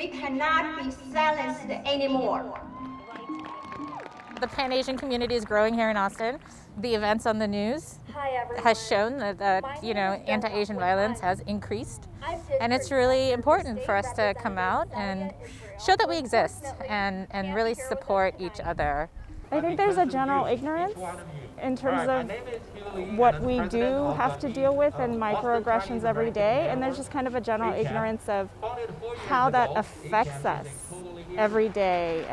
We cannot be silenced anymore. The Pan-Asian community is growing here in Austin. The events on the news has shown that, anti-Asian violence has increased. And it's really important for us to come out and show that we exist and really support each other. I think there's a general ignorance in terms of what we do have to deal with and microaggressions every day, and there's just kind of a general ignorance of how that affects us every day.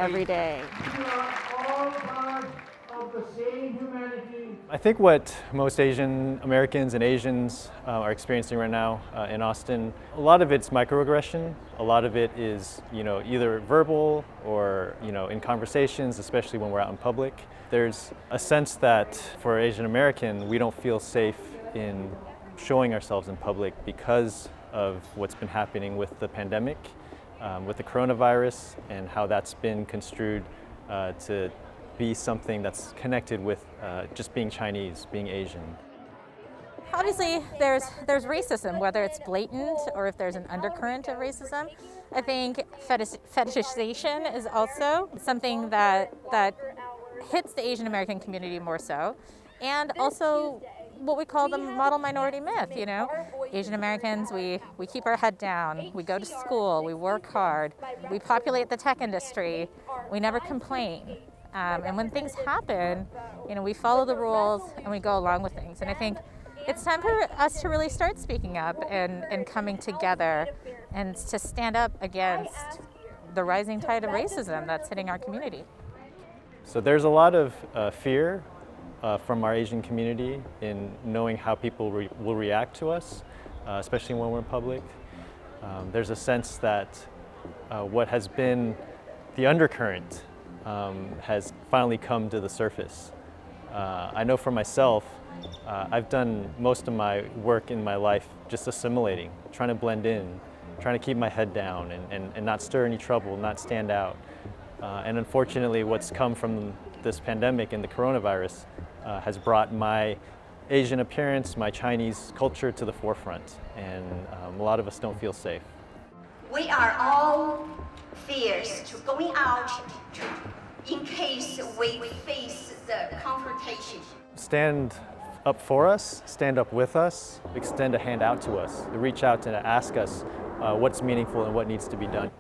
I think what most Asian Americans and Asians are experiencing right now in Austin, a lot of it's microaggression. A lot of it is, either verbal or, in conversations, especially when we're out in public. There's a sense that for Asian American, we don't feel safe in showing ourselves in public because of what's been happening with the pandemic, with the coronavirus, and how that's been construed to be something that's connected with just being Chinese, being Asian. Obviously, there's racism, whether it's blatant or if there's an undercurrent of racism. I think fetishization is also something that hits the Asian American community more so, and also what we call the model minority myth. Asian Americans, we keep our head down, we go to school, we work hard, we populate the tech industry, we never complain. And when things happen, we follow the rules and we go along with things. And I think it's time for us to really start speaking up and coming together and to stand up against the rising tide of racism that's hitting our community. So there's a lot of fear from our Asian community in knowing how people will react to us, especially when we're in public. There's a sense that what has been the undercurrent has finally come to the surface. I know for myself, I've done most of my work in my life just assimilating, trying to blend in, trying to keep my head down and not stir any trouble, not stand out. And unfortunately, what's come from this pandemic and the coronavirus has brought my Asian appearance, my Chinese culture to the forefront, and a lot of us don't feel safe. We are all fierce to going out in case we face the confrontation. Stand up for us, stand up with us, extend a hand out to us, reach out and ask us what's meaningful and what needs to be done.